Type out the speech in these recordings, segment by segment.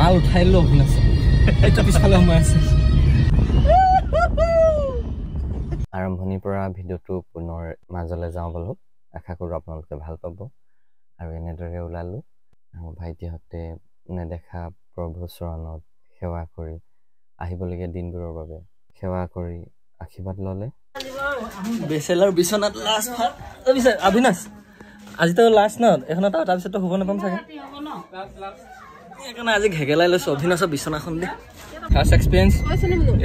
মাল উঠাই লো অভিনাশ এটা পিছফালে সোমাই আছে আৰম্ভণিৰ পৰা ভিডিঅ'টো পুনৰ মাজলৈ যাওঁ বলো আশা কৰোঁ আপোনালোকে ভাল পাব আৰু এনেদৰে ওলালোঁ আৰু ভাইটিহঁতে নেদেখা প্ৰভু চৰণত সেৱা কৰি আহিবলগীয়া দিনবোৰৰ বাবে সেৱা কৰি আশীৰ্বাদ ল'লে বেচেলাৰ বিছনাত লাষ্ট ভাত অভিনাশ আজি তো লাষ্ট ন এখন তাৰপিছত তো শুব নাপাম চাগে সেইকাৰণে আজি ঘেগেলাই লৈছোঁ অভিনাশৰ বিছনাখন দি ফাৰ্ষ্ট এক্সপিৰিয়েঞ্চ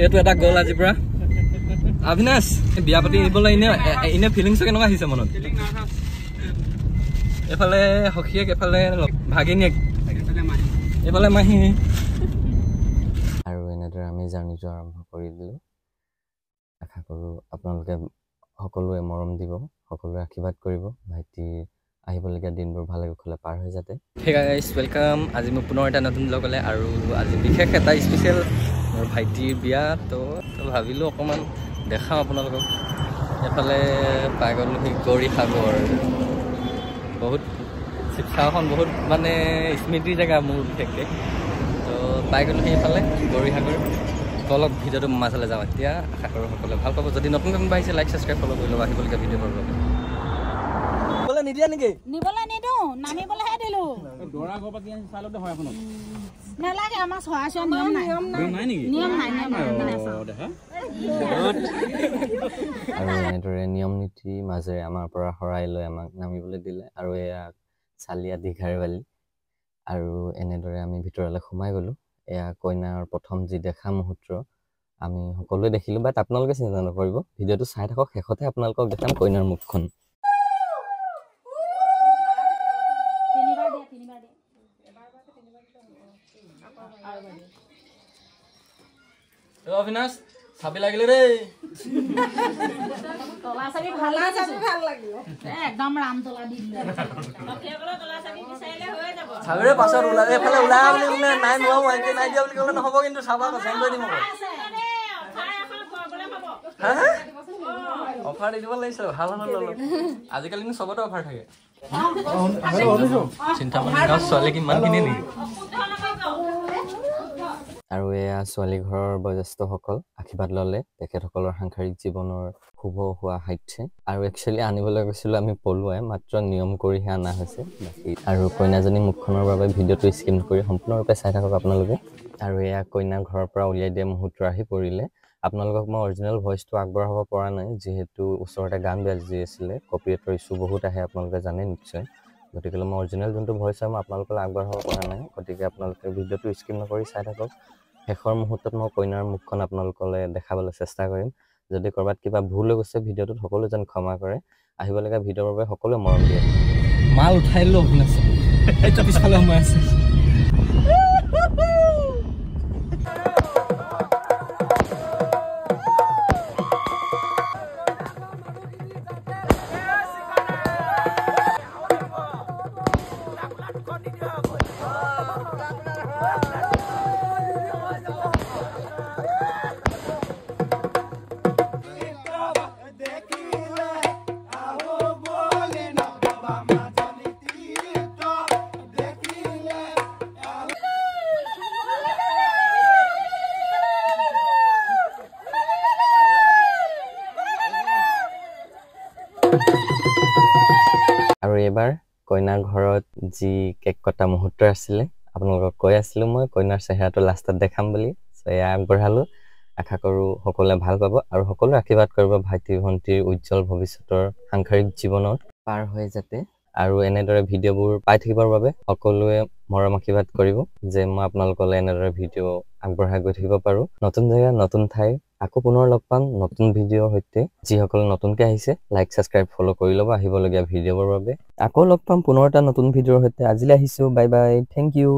এইটো এটা গ'ল আজিৰ পৰা অভিনাশ বিয়া পাতি নিবলৈ এনে ফিলিংছ কেনেকুৱা আহিছে মনত এফালে সখীয়েক এফালে ভাগিনীয়েক এফালে মাহী আৰু এনেদৰে আমি জাৰ্ণিটো আৰম্ভ কৰি দিলোঁ আশা কৰোঁ আপোনালোকে সকলোৱে মৰম দিব সকলোৱে আশীৰ্বাদ কৰিব ভাইটি আহিবলগীয়া দিনবোৰ ভালে কুশলে পাৰ হৈ যাতে হে গাইজ ৱেলকাম আজি মই পুনৰ এটা নতুন ব্লগলৈ আৰু আজি বিশেষ এটা স্পেচিয়েল মোৰ ভাইটিৰ বিয়া তো ভাবিলোঁ অকণমান দেখাওঁ আপোনালোকক এফালে পাই গ'লোঁ সি গৌৰীসাগৰ বহুত শিৱসাগৰখন বহুত মানে স্মৃতিৰ জেগা মোৰ বিশেষকৈ তো পাই গ'লোঁ সেইফালে গৌৰীসাগৰ অলপ ভিডিঅ'টো মাজলৈ যাওঁ এতিয়া আশা কৰোঁ সকলোৱে ভাল পাব যদি নতুন নতুন আহিছে লাইক ছাবস্ক্ৰাইব ফ'ল' কৰি ল'ব আহিবলগীয়া ভিডিঅ'বোৰ নিবলে নিদিয়া নেকি নিবলে নিদো নামিবলেহে দিলো দৰা ঘৰ পাতি আনি চালতে হয় এখনত নালাগে আমাৰ সহায় নিয়ম নাই নাই নেকি নিয়ম নাই দেখা আৰু এনেদৰে নিয়ম নীতিৰ মাজেৰে আমাৰ পৰা শৰাই লৈ আমাক নামিবলৈ দিলে আৰু এয়া চালিয়া দীঘাৰবালি আৰু এনেদৰে আমি ভিতৰলৈ সোমাই গ'লোঁ এয়া কইনাৰ প্ৰথম যি দেখা মুহূৰ্ত আমি সকলোৱে দেখিলোঁ বাট আপোনালোকে চিন্তা নকৰিব ভিডিঅ'টো চাই থাকক শেষতে আপোনালোকক দেখাম কইনাৰ মুখখন অভিনাশ চাবি লাগিলে দেই তলা চাবি ভাল লাগিব একদম ৰাম তলা দি দিলে তলা চাবি বিচাৰিলে হৈ যাব চাবিৰে পাছত ওলাই এফালে ওলাই বুলি ক'লে নাই নোৱাৰো একে নাই দিয়া বুলি ক'লে নহ'ব কিন্তু চাবা চেঞ্জ কৰি দিম অফাৰ দি দিব লাগিছিল ভাল হ'ল ল'লো আজিকালি চবতে অফাৰ থাকে চিন্তা মানে ছোৱালী কিমানখিনি নেকি আৰু এয়া ছোৱালী ঘৰৰ বয়োজ্যেষ্ঠসকল আশীৰ্বাদ ল'লে তেখেতসকলৰ সাংসাৰিক জীৱনৰ শুভ হোৱা সাধ্যে আৰু একচুৱেলি আনিবলৈ গৈছিলোঁ আমি পলুৱাই মাত্ৰ নিয়ম কৰিহে অনা হৈছে আৰু কইনাজনী মুখখনৰ বাবে ভিডিঅ'টো স্কিপ কৰি সম্পূৰ্ণৰূপে চাই থাকক আপোনালোকে আৰু এয়া কইনা ঘৰৰ পৰা উলিয়াই দিয়া মুহূৰ্ত আহি পৰিলে আপোনালোকক মই অৰিজিনেল ভইচটো আগবঢ়াব পৰা নাই যিহেতু ওচৰতে গান বাজি আছিলে কপিৰাইটৰ ইছ্যু বহুত আহে আপোনালোকে জানে নিশ্চয় গতিকে মই অৰিজিনেল যোনটো ভইচ হয় মই আপোনালোকক আগবঢ়াব পৰা নাই গতিকে আপোনালোকে ভিডিঅ'টো স্কিপ নকৰি চাই থাকক শেষৰ মুহূৰ্তত মই কইনাৰ মুখখন আপোনালোকলৈ দেখাবলৈ চেষ্টা কৰিম যদি ক'ৰবাত কিবা ভুল হৈ গৈছে ভিডিঅ'টোত সকলোৱে যেন ক্ষমা কৰে আহিবলগীয়া ভিডিঅ'ৰ বাবে সকলোৱে মৰম দিয়ে মাল উঠাই লো অভিনাশ এটা পিছফালে সোমাই আছে আৰু এবাৰ কইনাৰ ঘৰত যি কেক কটা মুহূৰ্ত আছিলে আপোনালোকক কৈ আছিলোঁ মই কইনাৰ চেহেৰাটো লাষ্টত দেখাম বুলি এয়া আগবঢ়ালোঁ আশা কৰোঁ সকলোৱে ভাল পাব আৰু সকলোৱে আশীৰ্বাদ কৰিব ভাইটি ভণ্টিৰ উজ্জ্বল ভৱিষ্যতৰ সাংসাৰিক জীৱনত পাৰ হৈ যাতে আৰু এনেদৰে ভিডিঅ'বোৰ পাই থাকিবৰ বাবে সকলোৱে মৰম আশীৰ্বাদ কৰিব যে মই আপোনালোকলৈ এনেদৰে ভিডিঅ' আগবঢ়াই গৈ থাকিব পাৰোঁ নতুন জেগা নতুন ঠাই আকৌ পুনৰ লগ পাম নতুন ভিডিঅ'ৰ সৈতে যিসকল নতুনকৈ আহিছে লাইক ছাবস্ক্ৰাইব ফ'ল' কৰি ল'ব আহিবলগীয়া ভিডিঅ'ৰ বাবে আকৌ লগ পাম পুনৰ এটা নতুন ভিডিঅ'ৰ সৈতে আজিলৈ আহিছোঁ বাই বাই থেংক ইউ